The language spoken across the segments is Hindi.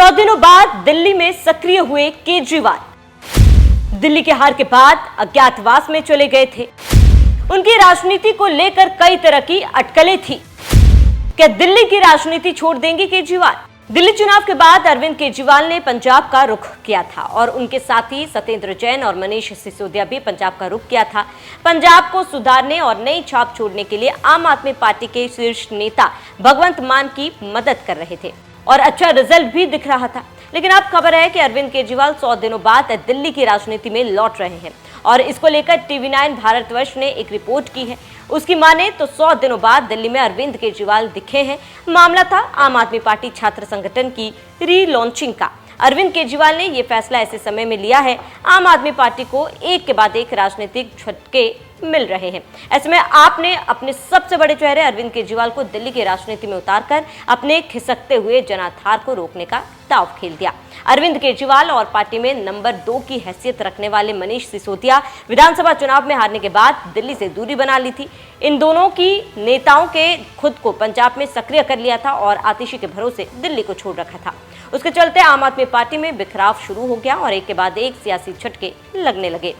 100 दिनों बाद दिल्ली में सक्रिय हुए केजरीवाल। दिल्ली के हार के बाद अज्ञातवास में चले गए थे। उनकी राजनीति को लेकर कई तरह की अटकलें थी। क्या दिल्ली की राजनीति छोड़ देंगे केजरीवाल? दिल्ली चुनाव के बाद अरविंद केजरीवाल ने पंजाब का रुख किया था और उनके साथी सत्येंद्र जैन और मनीष सिसोदिया भी पंजाब का रुख किया था। पंजाब को सुधारने और नई छाप छोड़ने के लिए आम आदमी पार्टी के शीर्ष नेता भगवंत मान की मदद कर रहे थे और अच्छा रिजल्ट भी दिख रहा था। लेकिन अब खबर है कि अरविंद केजरीवाल 100 दिनों बाद दिल्ली की राजनीति में लौट रहे हैं और इसको लेकर टीवी9 भारतवर्ष ने एक रिपोर्ट की है। उसकी माने तो 100 दिनों बाद दिल्ली में अरविंद केजरीवाल दिखे हैं। मामला था आम आदमी पार्टी छात्र संगठन की रीलॉन्चिंग का। अरविंद केजरीवाल ने यह फैसला ऐसे समय में लिया है, आम आदमी पार्टी को एक के बाद एक राजनीतिक झटके मिल रहे हैं। ऐसे में आपने अपने सबसे बड़े चेहरे अरविंद केजरीवाल को दिल्ली की राजनीति में उतारकर अपने खिसकते हुए जनाधार को रोकने का दांव खेल दिया। अरविंद केजरीवाल और पार्टी में नंबर 2 की हैसियत रखने वाले मनीष सिसोदिया विधानसभा चुनाव में हारने के बाद दिल्ली से दूरी बना ली थी। इन दोनों की नेताओं के खुद को पंजाब में सक्रिय कर लिया था और आतिशी के भरोसे दिल्ली को छोड़ रखा था। उसके चलते आम आदमी पार्टी में बिखराव शुरू हो गया और एक के बाद एक सियासी झटके लगने लगे।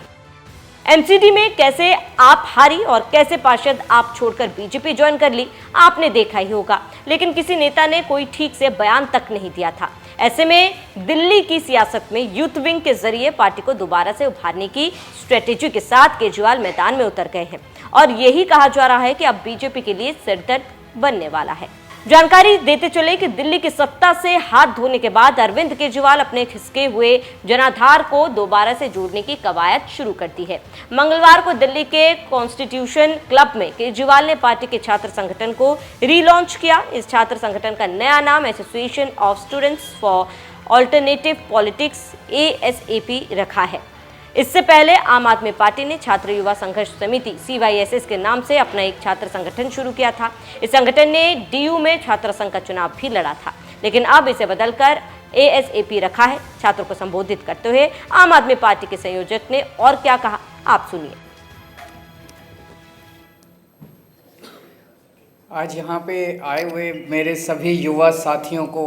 एमसीडी में कैसे आप हारी और कैसे पार्षद आप छोड़कर बीजेपी ज्वाइन कर ली, आपने देखा ही होगा। लेकिन किसी नेता ने कोई ठीक से बयान तक नहीं दिया था। ऐसे में दिल्ली की सियासत में यूथ विंग के जरिए पार्टी को दोबारा से उभारने की स्ट्रेटेजी के साथ केजरीवाल मैदान में उतर गए हैं और यही कहा जा रहा है कि अब बीजेपी के लिए सिरदर्द बनने वाला है। जानकारी देते चले कि दिल्ली की सत्ता से हाथ धोने के बाद अरविंद केजरीवाल अपने खिसके हुए जनाधार को दोबारा से जोड़ने की कवायद शुरू कर दी है। मंगलवार को दिल्ली के कॉन्स्टिट्यूशन क्लब में केजरीवाल ने पार्टी के छात्र संगठन को रीलॉन्च किया। इस छात्र संगठन का नया नाम association of students for alternative politics ASAP रखा है। इससे पहले आम आदमी पार्टी ने छात्र युवा संघर्ष समिति CYSS के नाम से अपना एक छात्र संगठन शुरू किया था। इस संगठन ने DU में छात्र संघ का चुनाव भी लड़ा था, लेकिन अब इसे बदलकर ASAP रखा है। छात्रों को संबोधित करते हुए आम आदमी पार्टी के संयोजक ने और क्या कहा, आप सुनिए। आज यहाँ पे आए हुए मेरे सभी युवा साथियों को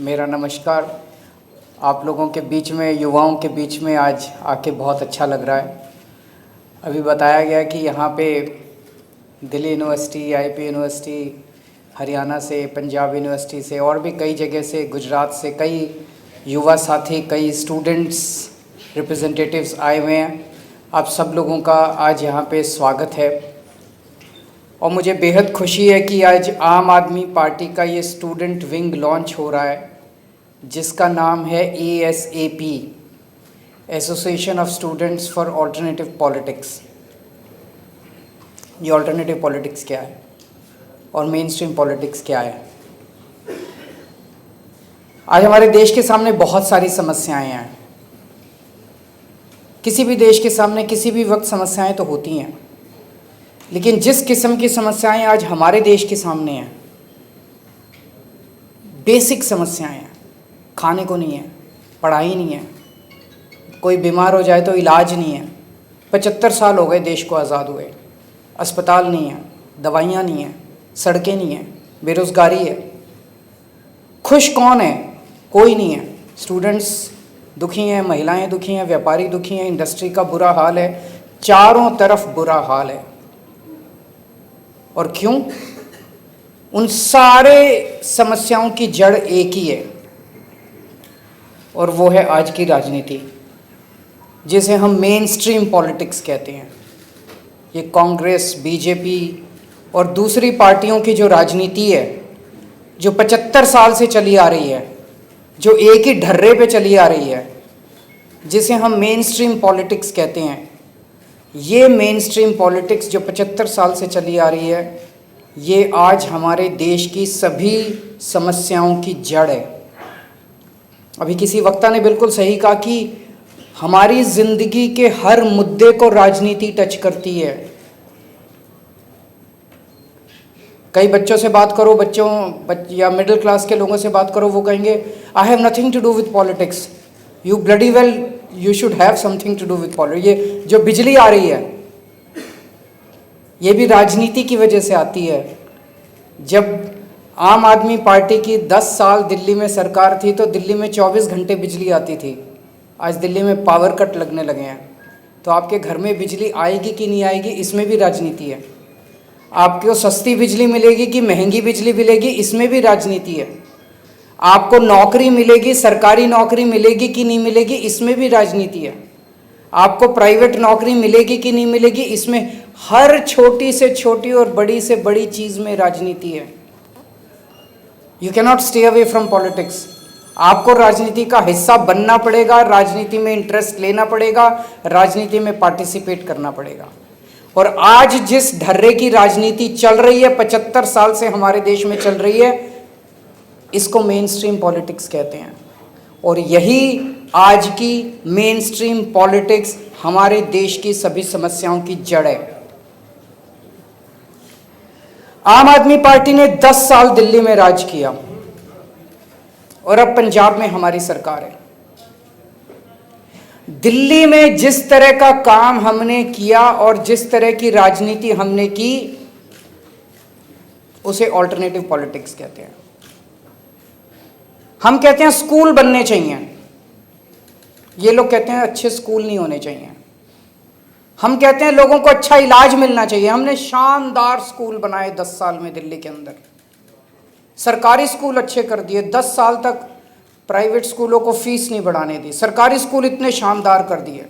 मेरा नमस्कार। आप लोगों के बीच में, युवाओं के बीच में आज आके बहुत अच्छा लग रहा है। अभी बताया गया कि यहाँ पे Delhi university, IIP university, Haryana से, पंजाब यूनिवर्सिटी से और भी कई जगह से, गुजरात से कई युवा साथी, कई स्टूडेंट्स रिप्रेजेंटेटिव्स आए हुए हैं। आप सब लोगों का आज यहाँ पे स्वागत है और मुझे बेहद खुशी है कि आज आम आदमी पार्टी का ये स्टूडेंट विंग लॉन्च हो रहा है जिसका नाम है ASAP, association of students for alternative politics. ये ऑल्टरनेटिव पॉलिटिक्स क्या है और मेन स्ट्रीम पॉलिटिक्स क्या है? आज हमारे देश के सामने बहुत सारी समस्याएं हैं। किसी भी देश के सामने किसी भी वक्त समस्याएं तो होती हैं, लेकिन जिस किस्म की समस्याएं आज हमारे देश के सामने हैं, बेसिक समस्याएं हैं। खाने को नहीं है, पढ़ाई नहीं है, कोई बीमार हो जाए तो इलाज नहीं है। 75 साल हो गए देश को आज़ाद हुए, अस्पताल नहीं है, दवाइयाँ नहीं हैं, सड़कें नहीं हैं, बेरोज़गारी है। खुश कौन है? कोई नहीं है। स्टूडेंट्स दुखी हैं, महिलाएं दुखी हैं, व्यापारी दुखी हैं, इंडस्ट्री का बुरा हाल है, चारों तरफ बुरा हाल है। और क्यों? उन सारे समस्याओं की जड़ एक ही है और वो है आज की राजनीति, जिसे हम मेन स्ट्रीम पॉलिटिक्स कहते हैं। ये कांग्रेस, बीजेपी और दूसरी पार्टियों की जो राजनीति है, जो 75 साल से चली आ रही है, जो एक ही ढर्रे पे चली आ रही है, जिसे हम मेन स्ट्रीम पॉलिटिक्स कहते हैं। ये मेन स्ट्रीम पॉलिटिक्स जो 75 साल से चली आ रही है, ये आज हमारे देश की सभी समस्याओं की जड़ है। अभी किसी वक्ता ने बिल्कुल सही कहा कि हमारी ज़िंदगी के हर मुद्दे को राजनीति टच करती है। कई बच्चों से बात करो, या मिडिल क्लास के लोगों से बात करो, वो कहेंगे I have nothing to do with politics. You bloody well you should have something to do with politics. ये जो बिजली आ रही है, ये भी राजनीति की वजह से आती है। जब आम आदमी पार्टी की 10 साल दिल्ली में सरकार थी तो दिल्ली में 24 घंटे बिजली आती थी। आज दिल्ली में पावर कट लगने लगे हैं। तो आपके घर में बिजली आएगी कि नहीं आएगी, इसमें भी राजनीति है। आपको सस्ती बिजली मिलेगी कि महंगी बिजली मिलेगी, इसमें भी राजनीति है। आपको नौकरी मिलेगी, सरकारी नौकरी मिलेगी कि नहीं मिलेगी, इसमें भी राजनीति है। आपको प्राइवेट नौकरी मिलेगी कि नहीं मिलेगी, इसमें हर छोटी से छोटी और बड़ी से बड़ी चीज़ में राजनीति है। You cannot stay away from politics. आपको राजनीति का हिस्सा बनना पड़ेगा, राजनीति में इंटरेस्ट लेना पड़ेगा, राजनीति में पार्टिसिपेट करना पड़ेगा। और आज जिस ढर्रे की राजनीति चल रही है, 75 साल से हमारे देश में चल रही है, इसको मेन स्ट्रीम पॉलिटिक्स कहते हैं। और यही आज की मेन स्ट्रीम पॉलिटिक्स हमारे देश की सभी समस्याओं की जड़ है। आम आदमी पार्टी ने 10 साल दिल्ली में राज किया और अब पंजाब में हमारी सरकार है। दिल्ली में जिस तरह का काम हमने किया और जिस तरह की राजनीति हमने की, उसे ऑल्टरनेटिव पॉलिटिक्स कहते हैं। हम कहते हैं स्कूल बनने चाहिए, ये लोग कहते हैं अच्छे स्कूल नहीं होने चाहिए। हम कहते हैं लोगों को अच्छा इलाज मिलना चाहिए। हमने शानदार स्कूल बनाए 10 साल में दिल्ली के अंदर, सरकारी स्कूल अच्छे कर दिए। 10 साल तक प्राइवेट स्कूलों को फीस नहीं बढ़ाने दी, सरकारी स्कूल इतने शानदार कर दिए।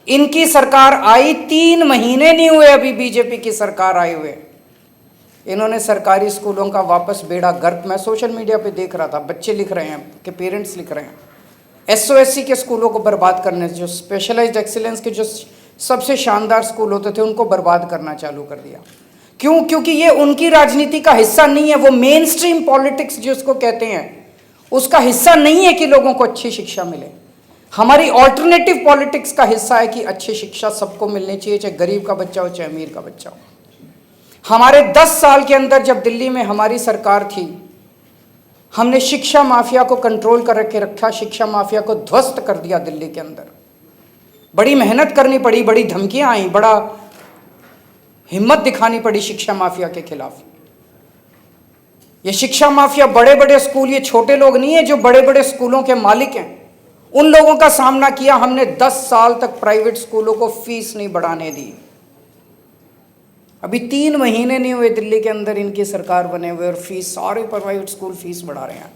इनकी सरकार आई 3 महीने नहीं हुए, अभी बीजेपी की सरकार आए हुए, इन्होंने सरकारी स्कूलों का वापस बेड़ा गर्क। मैं सोशल मीडिया पे देख रहा था, बच्चे लिख रहे हैं कि पेरेंट्स लिख रहे हैं SOSC के स्कूलों को बर्बाद करने, जो स्पेशलाइज्ड एक्सीलेंस के जो सबसे शानदार स्कूल होते थे उनको बर्बाद करना चालू कर दिया। क्यों? क्योंकि ये उनकी राजनीति का हिस्सा नहीं है। वो मेन स्ट्रीम पॉलिटिक्स जिसको कहते हैं, उसका हिस्सा नहीं है कि लोगों को अच्छी शिक्षा मिले। हमारी ऑल्टरनेटिव पॉलिटिक्स का हिस्सा है कि अच्छी शिक्षा सबको मिलनी चाहिए, चाहे गरीब का बच्चा हो चाहे अमीर का बच्चा हो। हमारे 10 साल के अंदर जब दिल्ली में हमारी सरकार थी, हमने शिक्षा माफिया को कंट्रोल करके रखा, शिक्षा माफिया को ध्वस्त कर दिया दिल्ली के अंदर। बड़ी मेहनत करनी पड़ी, बड़ी धमकियां आई, बड़ा हिम्मत दिखानी पड़ी शिक्षा माफिया के खिलाफ। ये शिक्षा माफिया बड़े बड़े स्कूल, ये छोटे लोग नहीं है जो बड़े बड़े स्कूलों के मालिक हैं, उन लोगों का सामना किया हमने। 10 साल तक प्राइवेट स्कूलों को फीस नहीं बढ़ाने दी। अभी 3 महीने नहीं हुए दिल्ली के अंदर इनकी सरकार बने हुए और फीस, सारे प्राइवेट स्कूल फीस बढ़ा रहे हैं।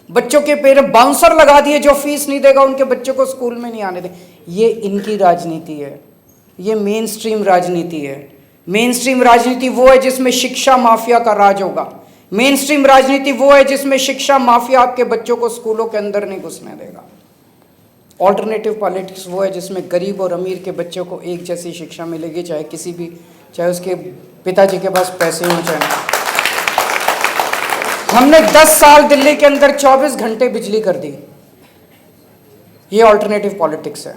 बच्चों के पेरेंट्स बाउंसर लगा दिए, जो फीस नहीं देगा उनके बच्चों को स्कूल में नहीं आने दे। ये इनकी राजनीति है, ये मेन स्ट्रीम राजनीति है। मेन स्ट्रीम राजनीति वो है जिसमें शिक्षा माफिया का राज होगा। मेन स्ट्रीम राजनीति वो है जिसमें शिक्षा माफिया आपके बच्चों को स्कूलों के अंदर नहीं घुसने देगा। ऑल्टरनेटिव पॉलिटिक्स वो है जिसमें गरीब और अमीर के बच्चों को एक जैसी शिक्षा मिलेगी, चाहे किसी भी, चाहे उसके पिताजी के पास पैसे हों चाहे नहीं। हमने 10 साल दिल्ली के अंदर 24 घंटे बिजली कर दी। ये ऑल्टरनेटिव पॉलिटिक्स है।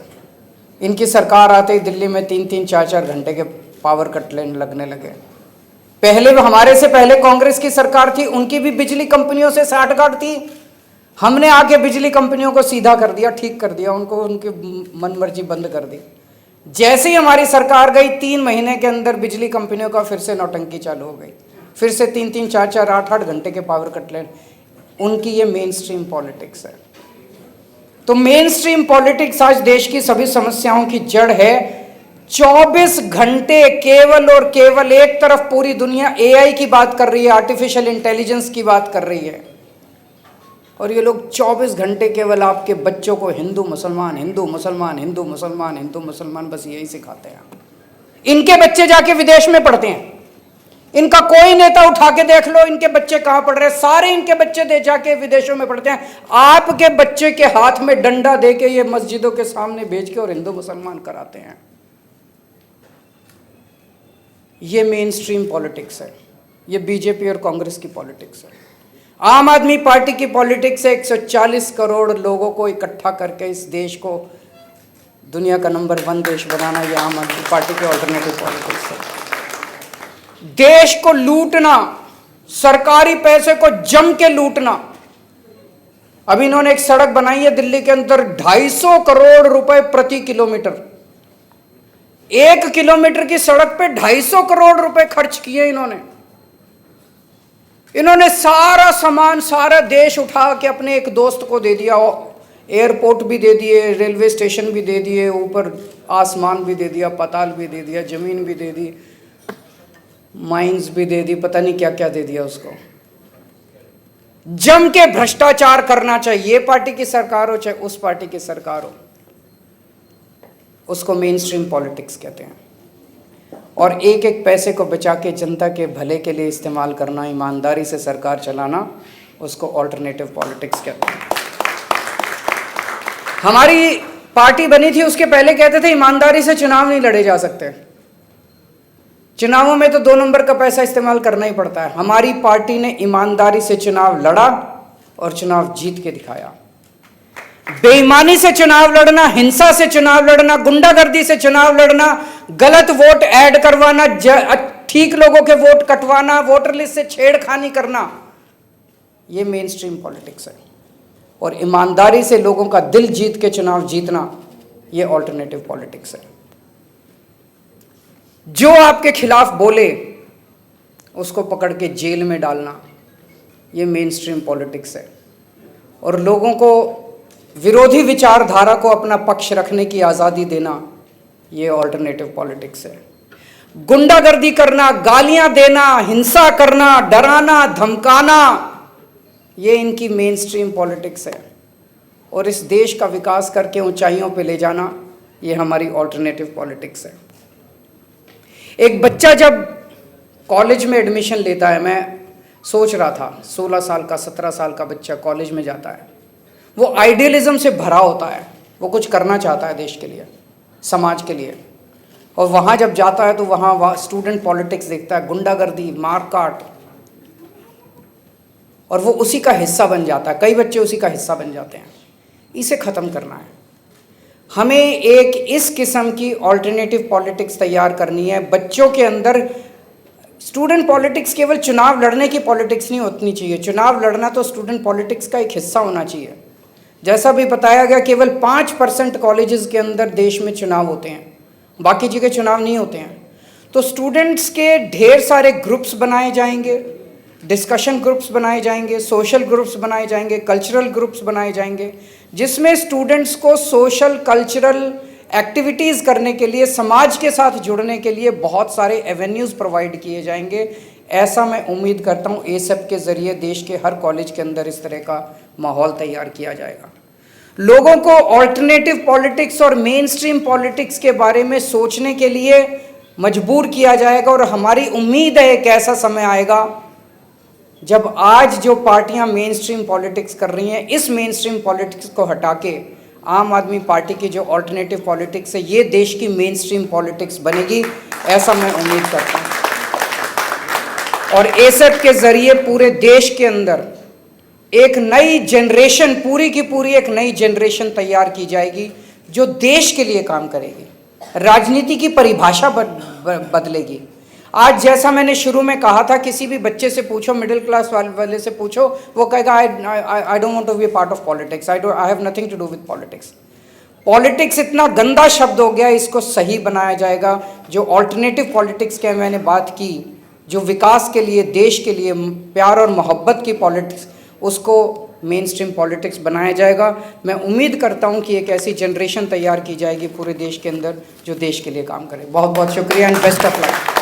इनकी सरकार आते ही दिल्ली में 3-3, 4-4 घंटे के पावर कट लगने लगे। पहले हमारे से पहले कांग्रेस की सरकार थी, उनकी भी बिजली कंपनियों से साठगांठ थी। हमने आके बिजली कंपनियों को सीधा कर दिया, ठीक कर दिया, उनको उनकी मनमर्जी बंद कर दी। जैसे ही हमारी सरकार गई, 3 महीने के अंदर बिजली कंपनियों का फिर से नौटंकी चालू हो गई। फिर से 3-3, 4-4, 8-8 घंटे के पावर कट ले। उनकी ये मेन स्ट्रीम पॉलिटिक्स है। तो मेन स्ट्रीम पॉलिटिक्स आज देश की सभी समस्याओं की जड़ है। 24 घंटे केवल और केवल एक तरफ पूरी दुनिया AI की बात कर रही है, आर्टिफिशियल इंटेलिजेंस की बात कर रही है, और ये लोग 24 घंटे केवल आपके बच्चों को हिंदू मुसलमान, हिंदू मुसलमान, हिंदू मुसलमान, हिंदू मुसलमान, बस यही सिखाते हैं। इनके बच्चे जाके विदेश में पढ़ते हैं। इनका कोई नेता उठा के देख लो, इनके बच्चे कहां पढ़ रहे हैं। सारे इनके बच्चे दे जाके विदेशों में पढ़ते हैं। आपके बच्चे के हाथ में डंडा दे के ये मस्जिदों के सामने भेज के और हिंदू मुसलमान कराते हैं। ये मेन स्ट्रीम पॉलिटिक्स है। ये बीजेपी और कांग्रेस की पॉलिटिक्स है। आम आदमी पार्टी की पॉलिटिक्स है 140 करोड़ लोगों को इकट्ठा करके इस देश को दुनिया का नंबर 1 देश बनाना। ये आम आदमी पार्टी की ऑल्टरनेटिव पॉलिटिक्स है। देश को लूटना, सरकारी पैसे को जम के लूटना। अभी इन्होंने एक सड़क बनाई है दिल्ली के अंदर, 250 करोड़ रुपए प्रति किलोमीटर। 1 किलोमीटर की सड़क पे 250 करोड़ रुपए खर्च किए इन्होंने। इन्होंने सारा सामान, सारा देश उठा के अपने एक दोस्त को दे दिया। एयरपोर्ट भी दे दिए, रेलवे स्टेशन भी दे दिए, ऊपर आसमान भी दे दिया, पाताल भी दे दिया, ज़मीन भी दे दी, माइंस भी दे दी, पता नहीं क्या क्या दे दिया उसको। जम के भ्रष्टाचार करना, चाहिए ये पार्टी की सरकार हो चाहे उस पार्टी की सरकार हो, उसको मेन स्ट्रीम पॉलिटिक्स कहते हैं। और एक एक पैसे को बचा के जनता के भले के लिए इस्तेमाल करना, ईमानदारी से सरकार चलाना, उसको ऑल्टरनेटिव पॉलिटिक्स कहते हैं। हमारी पार्टी बनी थी उसके पहले कहते थे ईमानदारी से चुनाव नहीं लड़े जा सकते, चुनावों में तो 2 नंबर का पैसा इस्तेमाल करना ही पड़ता है। हमारी पार्टी ने ईमानदारी से चुनाव लड़ा और चुनाव जीत के दिखाया। बेईमानी से चुनाव लड़ना, हिंसा से चुनाव लड़ना, गुंडागर्दी से चुनाव लड़ना, गलत वोट ऐड करवाना, ठीक लोगों के वोट कटवाना, वोटर लिस्ट से छेड़खानी करना, ये मेन स्ट्रीम पॉलिटिक्स है। और ईमानदारी से लोगों का दिल जीत के चुनाव जीतना, ये ऑल्टरनेटिव पॉलिटिक्स है। जो आपके खिलाफ बोले उसको पकड़ के जेल में डालना, ये मेन स्ट्रीम पॉलिटिक्स है। और लोगों को विरोधी विचारधारा को अपना पक्ष रखने की आज़ादी देना, ये ऑल्टरनेटिव पॉलिटिक्स है। गुंडागर्दी करना, गालियां देना, हिंसा करना, डराना, धमकाना, ये इनकी मेन स्ट्रीम पॉलिटिक्स है। और इस देश का विकास करके ऊंचाइयों पे ले जाना, ये हमारी ऑल्टरनेटिव पॉलिटिक्स है। एक बच्चा जब कॉलेज में एडमिशन लेता है, मैं सोच रहा था 16 साल का 17 साल का बच्चा कॉलेज में जाता है, वो आइडियलिज्म से भरा होता है, वो कुछ करना चाहता है देश के लिए, समाज के लिए। और वहाँ जब जाता है तो वहाँ स्टूडेंट पॉलिटिक्स देखता है, गुंडागर्दी, मारकाट, और वो उसी का हिस्सा बन जाता है। कई बच्चे उसी का हिस्सा बन जाते हैं। इसे ख़त्म करना है हमें। एक इस किस्म की ऑल्टरनेटिव पॉलिटिक्स तैयार करनी है। बच्चों के अंदर स्टूडेंट पॉलिटिक्स केवल चुनाव लड़ने की पॉलिटिक्स नहीं होनी चाहिए। चुनाव लड़ना तो स्टूडेंट पॉलिटिक्स का एक हिस्सा होना चाहिए। जैसा भी बताया गया, केवल 5% कॉलेजेस के अंदर देश में चुनाव होते हैं, बाकी जगह चुनाव नहीं होते हैं। तो स्टूडेंट्स के ढेर सारे ग्रुप्स बनाए जाएंगे, डिस्कशन ग्रुप्स बनाए जाएंगे, सोशल ग्रुप्स बनाए जाएंगे, कल्चरल ग्रुप्स बनाए जाएंगे, जिसमें स्टूडेंट्स को सोशल कल्चरल एक्टिविटीज़ करने के लिए, समाज के साथ जुड़ने के लिए बहुत सारे एवेन्यूज़ प्रोवाइड किए जाएंगे। ऐसा मैं उम्मीद करता हूँ एसएप के ज़रिए देश के हर कॉलेज के अंदर इस तरह का माहौल तैयार किया जाएगा। लोगों को ऑल्टरनेटिव पॉलिटिक्स और मेन स्ट्रीम पॉलिटिक्स के बारे में सोचने के लिए मजबूर किया जाएगा। और हमारी उम्मीद है एक ऐसा समय आएगा जब आज जो पार्टियां मेन स्ट्रीम पॉलिटिक्स कर रही हैं, इस मेन स्ट्रीम पॉलिटिक्स को हटा के आम आदमी पार्टी की जो ऑल्टरनेटिव पॉलिटिक्स है, ये देश की मेन स्ट्रीम पॉलिटिक्स बनेगी, ऐसा मैं उम्मीद करता हूँ। और एसएप के ज़रिए पूरे देश के अंदर एक नई जनरेशन, पूरी की पूरी एक नई जनरेशन तैयार की जाएगी जो देश के लिए काम करेगी, राजनीति की परिभाषा बदलेगी। आज जैसा मैंने शुरू में कहा था, किसी भी बच्चे से पूछो, मिडिल क्लास वाले से पूछो, वो कहेगा I don't want to be part of politics, I have nothing to do with politics. Politics इतना गंदा शब्द हो गया, इसको सही बनाया जाएगा। जो ऑल्टरनेटिव पॉलिटिक्स की मैंने बात की, जो विकास के लिए, देश के लिए प्यार और मोहब्बत की पॉलिटिक्स, उसको मेन स्ट्रीम पॉलिटिक्स बनाया जाएगा। मैं उम्मीद करता हूँ कि एक ऐसी जनरेशन तैयार की जाएगी पूरे देश के अंदर जो देश के लिए काम करे। बहुत बहुत शुक्रिया एंड बेस्ट ऑफ लक।